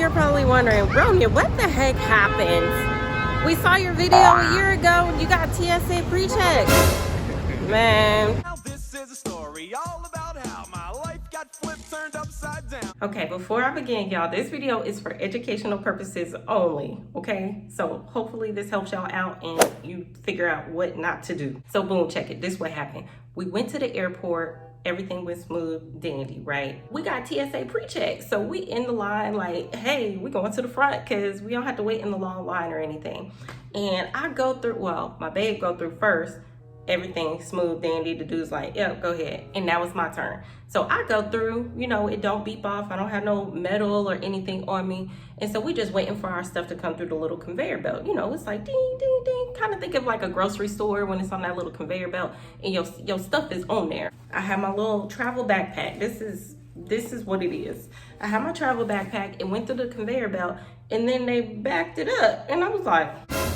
you're probably wondering, Ronya, what the heck happened? We saw your video a year ago and you got TSA PreCheck. Man. This is a story all about how my life got flipped, turned upside down. Okay, before I begin, y'all, this video is for educational purposes only, okay? So hopefully this helps y'all out and you figure out what not to do. So boom, check it. This is what happened. We went to the airport. Everything was smooth, dandy, right? We got TSA PreCheck. So we in the line like, hey, we going to the front because we don't have to wait in the long line or anything. And I go through, well, my babe go through first. Everything smooth, dandy. The dude's like, yep, go ahead. And now it's my turn. So I go through, you know, it don't beep off. I don't have no metal or anything on me. And so we just waiting for our stuff to come through the little conveyor belt. You know, it's like ding, ding, ding. Kind of think of like a grocery store when it's on that little conveyor belt and your stuff is on there. I have my little travel backpack. This is what it is. I have my travel backpack. It went through the conveyor belt and then they backed it up. And I was like,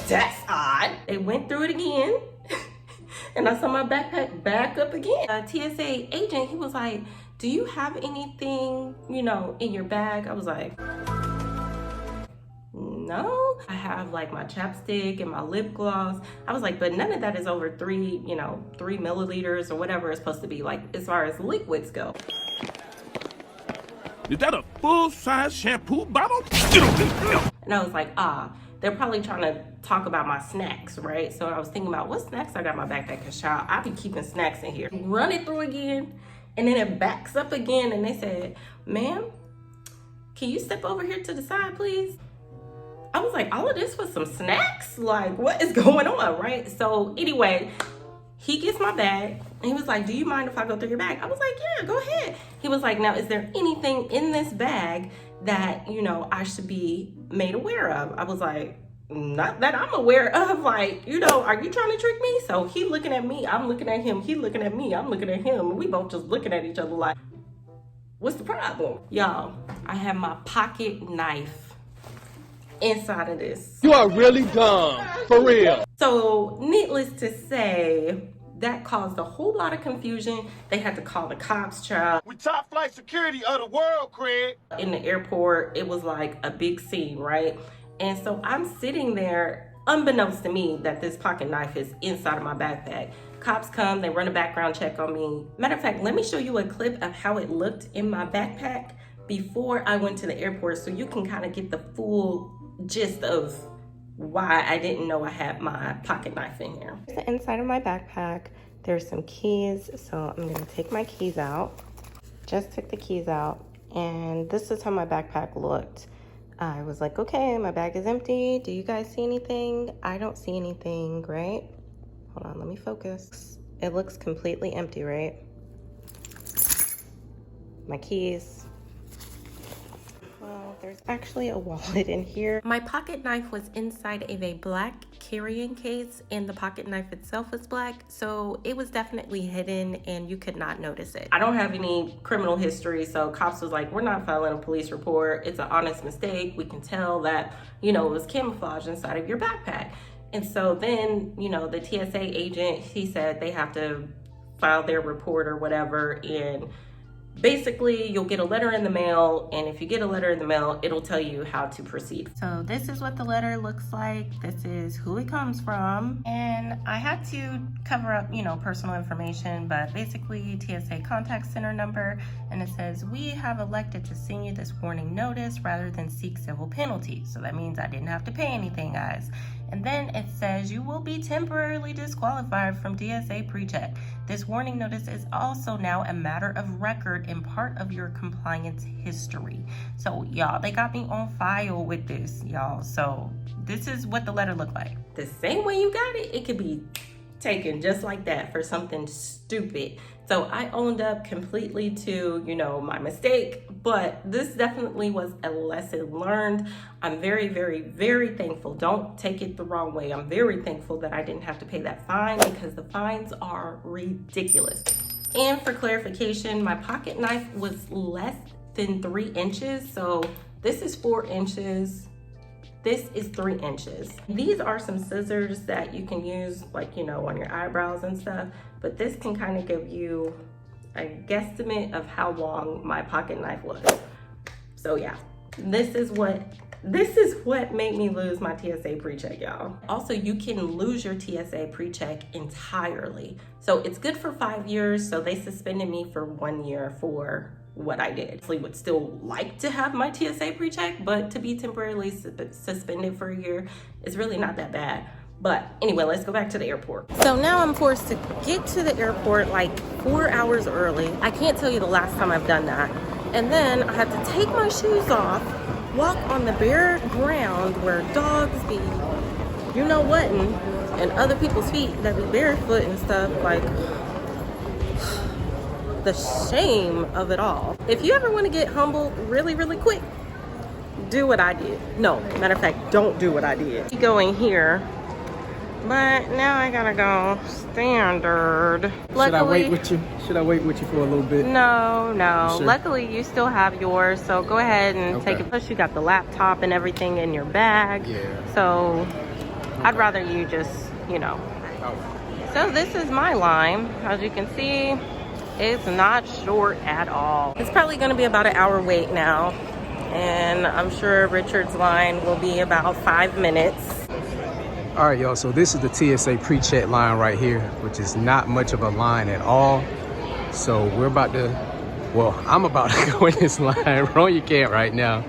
that's odd. They went through it again. And I saw my backpack back up again. A TSA agent, he was like, do you have anything, you know, in your bag? I was like, no. I have like my chapstick and my lip gloss. I was like, but none of that is over 3 milliliters or whatever it's supposed to be, like as far as liquids go. Is that a full-size shampoo bottle? And I was like, they're probably trying to talk about my snacks, right? So I was thinking about what snacks I got in my backpack, because child, I be keeping snacks in here. Run it through again, and then it backs up again, and they said, ma'am, can you step over here to the side, please? I was like, all of this was some snacks? Like, what is going on, right? So anyway, he gets my bag, and he was like, do you mind if I go through your bag? I was like, yeah, go ahead. He was like, now, is there anything in this bag that, you know, I should be made aware of? I was like, not that I'm aware of. Like, you know, are you trying to trick me? So he looking at me, I'm looking at him, he looking at me, I'm looking at him, and we both just looking at each other like, what's the problem? Y'all, I have my pocket knife inside of this. You are really dumb, for real. So needless to say, that caused a whole lot of confusion. They had to call the cops, child. We top flight security of the world, Craig. In the airport, it was like a big scene, right? And so I'm sitting there, unbeknownst to me, that this pocket knife is inside of my backpack. Cops come, they run a background check on me. Matter of fact, let me show you a clip of how it looked in my backpack before I went to the airport, so you can kind of get the full gist of why I didn't know I had my pocket knife in here. Here's the inside of my backpack. There's some keys, so I'm gonna take my keys out. Just took the keys out, and this is how my backpack looked. I was like, okay, my bag is empty. Do you guys see anything? I don't see anything, right? Hold on, let me focus. It looks completely empty, right? My keys. Well, there's actually a wallet in here. My pocket knife was inside of a black carrying case, and the pocket knife itself was black, so it was definitely hidden and you could not notice it. I don't have any criminal history, so cops was like, we're not filing a police report. It's an honest mistake. We can tell that, you know, it was camouflage inside of your backpack. And so then, you know, the TSA agent, he said they have to file their report or whatever, and basically, you'll get a letter in the mail, and if you get a letter in the mail, it'll tell you how to proceed. So this is what the letter looks like. This is who it comes from. And I had to cover up, you know, personal information, but basically TSA contact center number, and it says, we have elected to send you this warning notice rather than seek civil penalties. So that means I didn't have to pay anything, guys. And then it says you will be temporarily disqualified from TSA PreCheck. This warning notice is also now a matter of record and part of your compliance history. So y'all, they got me on file with this, y'all. So this is what the letter looked like. The same way you got it, it could be taken just like that for something stupid. So I owned up completely to, you know, my mistake, but this definitely was a lesson learned. I'm very, very, very thankful. Don't take it the wrong way. I'm very thankful that I didn't have to pay that fine, because the fines are ridiculous. And for clarification, my pocket knife was less than 3 inches. So this is 4 inches. This is 3 inches. These are some scissors that you can use, like, you know, on your eyebrows and stuff, but this can kind of give you a guesstimate of how long my pocket knife was. So yeah, This is what made me lose my TSA PreCheck, y'all. Also, you can lose your TSA PreCheck entirely. So it's good for 5 years. So they suspended me for 1 year for what I did. I would still like to have my TSA PreCheck, but to be temporarily suspended for a year is really not that bad. But anyway, let's go back to the airport. So now I'm forced to get to the airport like 4 hours early. I can't tell you the last time I've done that. And then I have to take my shoes off, walk on the bare ground where dogs be, you know what, and other people's feet that be barefoot and stuff. Like, the shame of it all. If you ever want to get humbled really, really quick, do what I did. No, matter of fact, don't do what I did. Keep going here, but now I gotta go standard. Should I wait with you? Should I wait with you for a little bit? No. Sure? Luckily, you still have yours, so go ahead and take it. Plus, you got the laptop and everything in your bag. Yeah. So, I'd rather you just, you know. So this is my line. As you can see, it's not short at all. It's probably gonna be about an hour wait now. And I'm sure Richard's line will be about 5 minutes. All right, y'all, so this is the TSA PreCheck line right here, which is not much of a line at all. So we're about to, well, I'm about to go in this line. Ronya can't right now.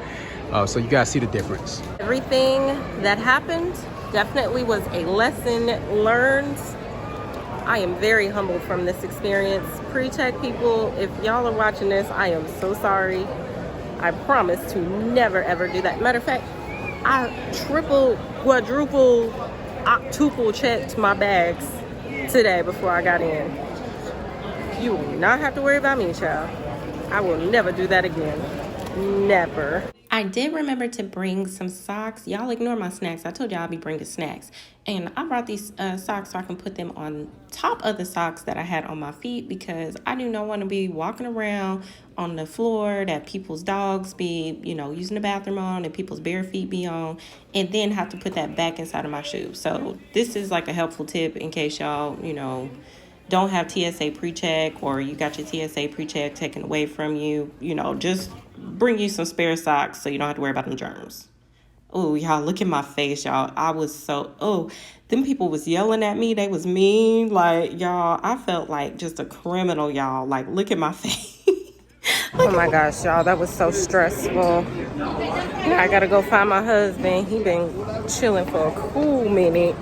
So you guys see the difference. Everything that happened definitely was a lesson learned. I am very humbled from this experience. PreCheck people, if y'all are watching this, I am so sorry. I promise to never ever do that. Matter of fact, I triple, quadruple, octuple checked my bags today before I got in. You will not have to worry about me, child. I will never do that again. Never. I did remember to bring some socks. Y'all ignore my snacks. I told y'all I'll be bringing snacks. And I brought these socks so I can put them on top of the socks that I had on my feet, because I do not want to be walking around on the floor that people's dogs be, you know, using the bathroom on and people's bare feet be on, and then have to put that back inside of my shoe. So this is like a helpful tip in case y'all, you know, don't have TSA PreCheck, or you got your TSA PreCheck taken away from you. You know, just bring you some spare socks so you don't have to worry about them germs. Oh, y'all, look at my face, y'all. I was so, them people was yelling at me. They was mean. Like, y'all, I felt like just a criminal, y'all. Like, look at my face. Oh my gosh, y'all, that was so stressful. Now I gotta go find my husband. He been chilling for a cool minute.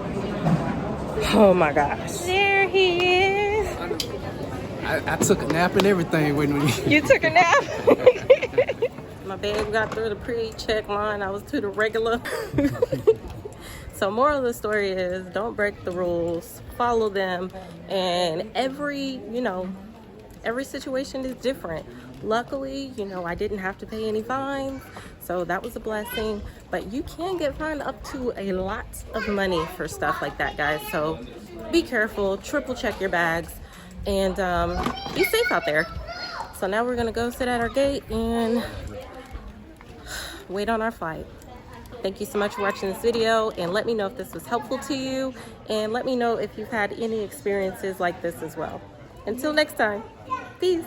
Oh my gosh. There he is. I took a nap and everything when we... You took a nap? My babe got through the pre-check line. I was to the regular. So moral of the story is, don't break the rules, follow them. And every situation is different. Luckily, you know, I didn't have to pay any fines, so that was a blessing. But you can get fined up to a lot of money for stuff like that, guys. So be careful, triple check your bags, and be safe out there. So now we're gonna go sit at our gate and wait on our flight. Thank you so much for watching this video, and let me know if this was helpful to you, and let me know if you've had any experiences like this as well. Until next time, peace.